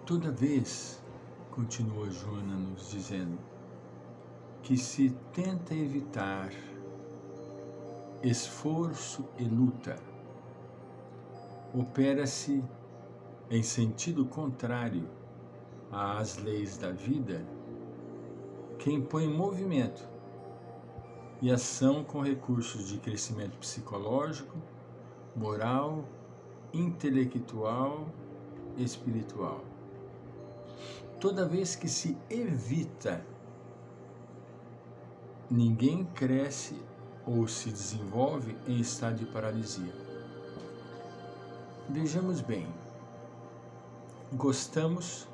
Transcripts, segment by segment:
Toda vez, continua Joana nos dizendo, que se tenta evitar esforço e luta, opera-se em sentido contrário às leis da vida, que impõe movimento e ação com recursos de crescimento psicológico, moral, intelectual e espiritual. Toda vez que se evita, ninguém cresce ou se desenvolve em estado de paralisia. Vejamos bem, gostamos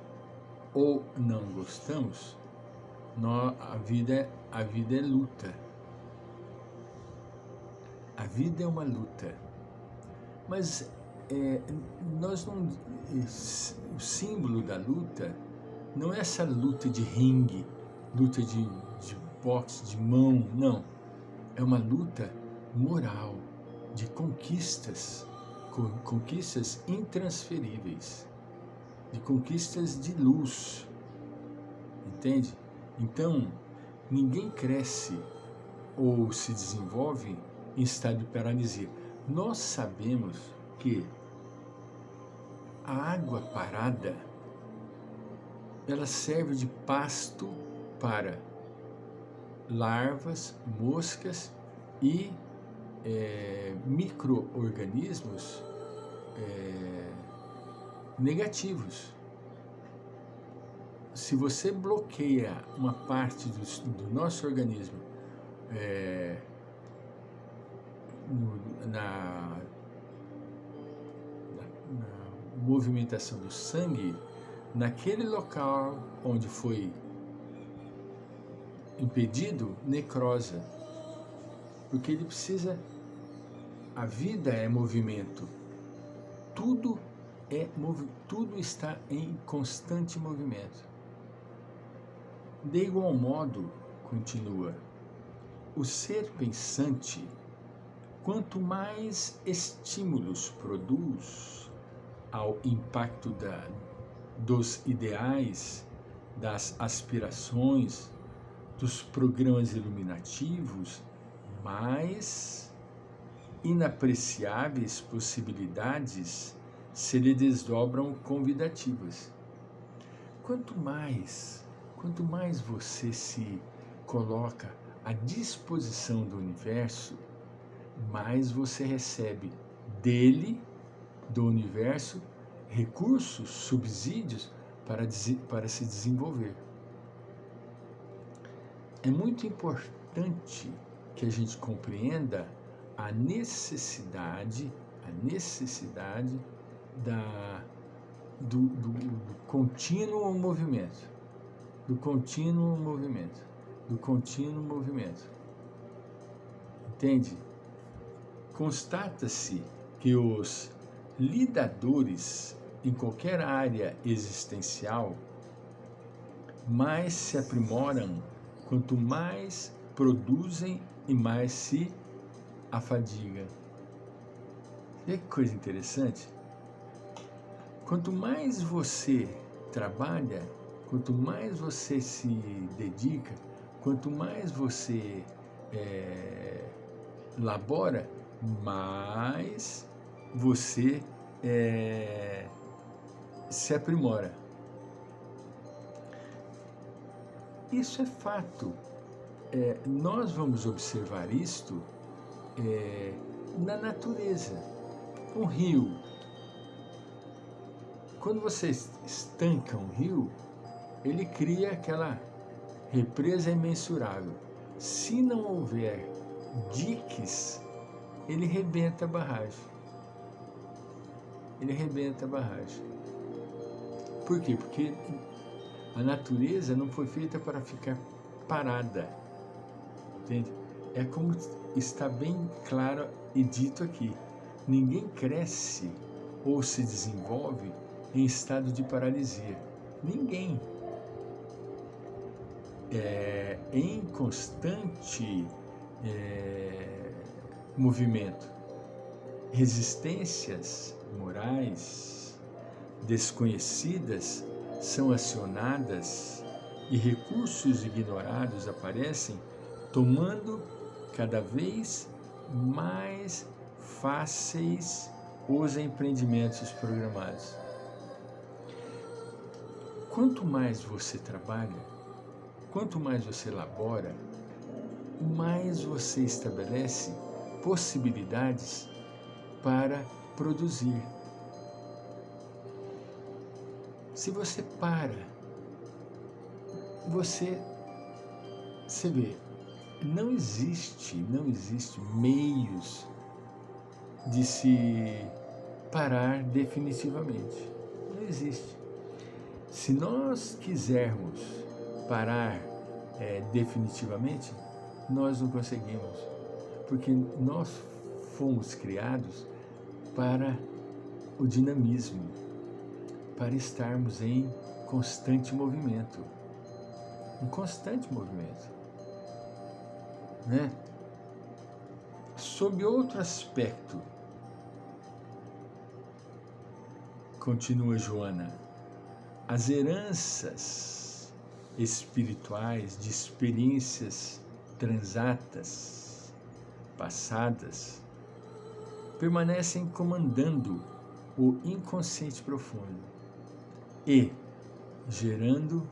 ou não gostamos, a vida é luta. A vida é uma luta. Mas o símbolo da luta não é essa luta de ringue, luta de boxe, de mão, não. É uma luta moral, de conquistas intransferíveis, de conquistas de luz, entende? Então, ninguém cresce ou se desenvolve em estado de paralisia. Nós sabemos que a água parada, ela serve de pasto para larvas, moscas e micro-organismos negativos. Se você bloqueia uma parte do nosso organismo na movimentação do sangue, naquele local onde foi impedido, necrosa, porque ele precisa. A vida é movimento, tudo está em constante movimento. De igual modo, continua, o ser pensante, quanto mais estímulos produz ao impacto dos ideais, das aspirações, dos programas iluminativos, mais inapreciáveis possibilidades se lhe desdobram convidativas. Quanto mais você se coloca à disposição do universo, mais você recebe do universo, recursos, subsídios para se desenvolver. É muito importante que a gente compreenda a necessidade do contínuo movimento, Entende? Constata-se que os lidadores em qualquer área existencial mais se aprimoram quanto mais produzem e mais se afadigam. E que coisa interessante? Quanto mais você trabalha, quanto mais você se dedica, quanto mais você labora, mais você se aprimora. Isso é fato. Nós vamos observar isto na natureza. Um rio. Quando você estanca um rio, ele cria aquela represa imensurável. Se não houver diques, ele rebenta a barragem. Por quê? Porque a natureza não foi feita para ficar parada. Entende? É como está bem claro e dito aqui. Ninguém cresce ou se desenvolve em estado de paralisia. Ninguém. Em constante movimento. Resistências morais desconhecidas são acionadas e recursos ignorados aparecem, tomando cada vez mais fáceis os empreendimentos programados. Quanto mais você trabalha, quanto mais você elabora, mais você estabelece possibilidades para produzir. Se você para, você vê, não existe meios de se parar definitivamente. Não existe. Se nós quisermos parar definitivamente, nós não conseguimos, porque nós fomos criados para o dinamismo, para estarmos em constante movimento. Um constante movimento. Né? Sob outro aspecto, continua Joana, as heranças espirituais de experiências transatas, passadas, permanecem comandando o inconsciente profundo e gerando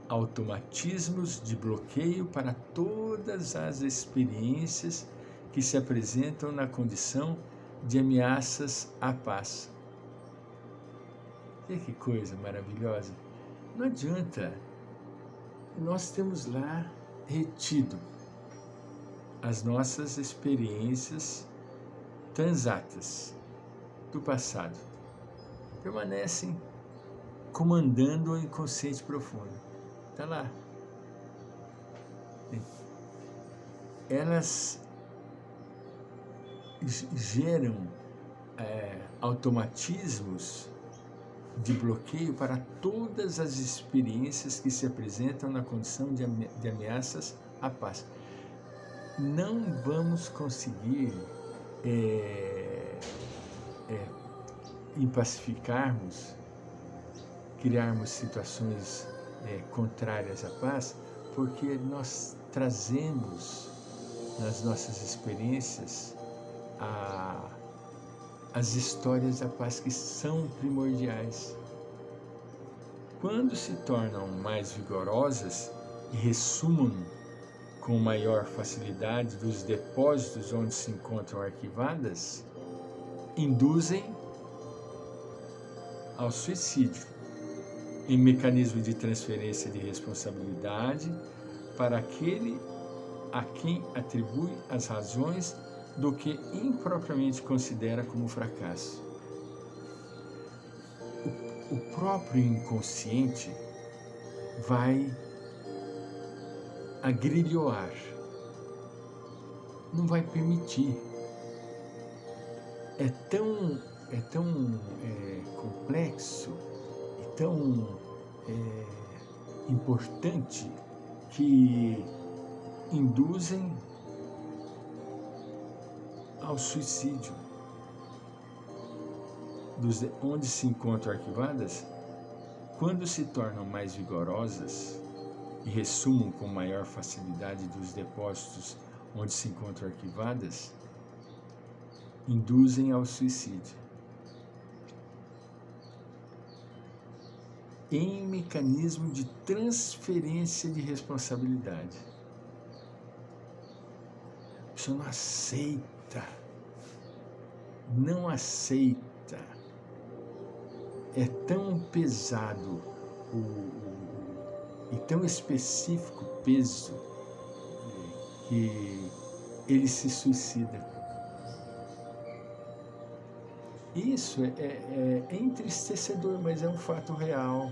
automatismos de bloqueio para todas as experiências que se apresentam na condição de ameaças à paz. E que coisa maravilhosa! Não adianta, nós temos lá retido as nossas experiências transatas do passado. Permanecem comandando o inconsciente profundo. Está lá. Elas geram automatismos de bloqueio para todas as experiências que se apresentam na condição de ameaças à paz. Não vamos conseguir pacificarmos, criarmos situações contrárias à paz, porque nós trazemos nas nossas experiências as histórias da paz que são primordiais. Quando se tornam mais vigorosas e ressumam com maior facilidade dos depósitos onde se encontram arquivadas, induzem ao suicídio em mecanismo de transferência de responsabilidade para aquele a quem atribui as razões do que impropriamente considera como fracasso. O próprio inconsciente vai agrilhoar, não vai permitir. É tão complexo e tão importante que induzem ao suicídio. Onde se encontram arquivadas, quando se tornam mais vigorosas e ressumam com maior facilidade dos depósitos onde se encontram arquivadas, induzem ao suicídio. Em mecanismo de transferência de responsabilidade. A pessoa não aceita. É tão pesado e tão específico o peso que ele se suicida. Isso é entristecedor, mas é um fato real.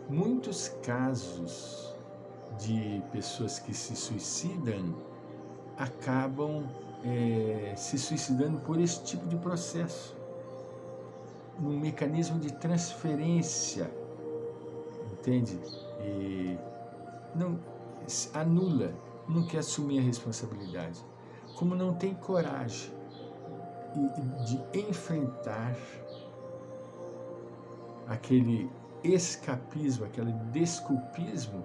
Muitos casos de pessoas que se suicidam acabam se suicidando por esse tipo de processo, num mecanismo de transferência, entende? E não anula, não quer assumir a responsabilidade, como não tem coragem de enfrentar aquele escapismo, aquele desculpismo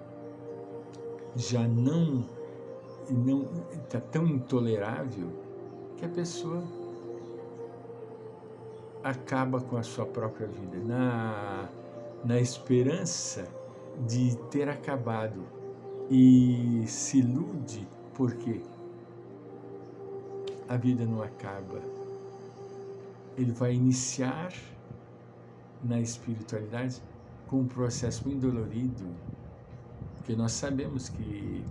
já não está tão intolerável que a pessoa acaba com a sua própria vida, na esperança de ter acabado, e se ilude porque a vida não acaba. Ele vai iniciar na espiritualidade com um processo muito dolorido, porque nós sabemos que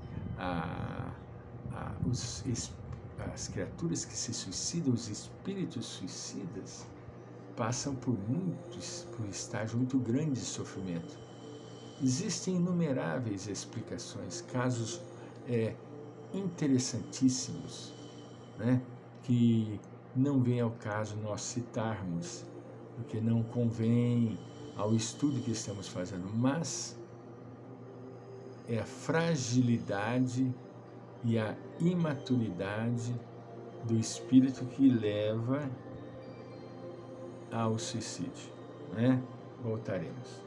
as criaturas que se suicidam, os espíritos suicidas, passam por estágio muito grande de sofrimento. Existem inumeráveis explicações, casos interessantíssimos, né, que não vem ao caso nós citarmos, porque não convém ao estudo que estamos fazendo, mas é a fragilidade e a imaturidade do espírito que leva ao suicídio, né? Voltaremos.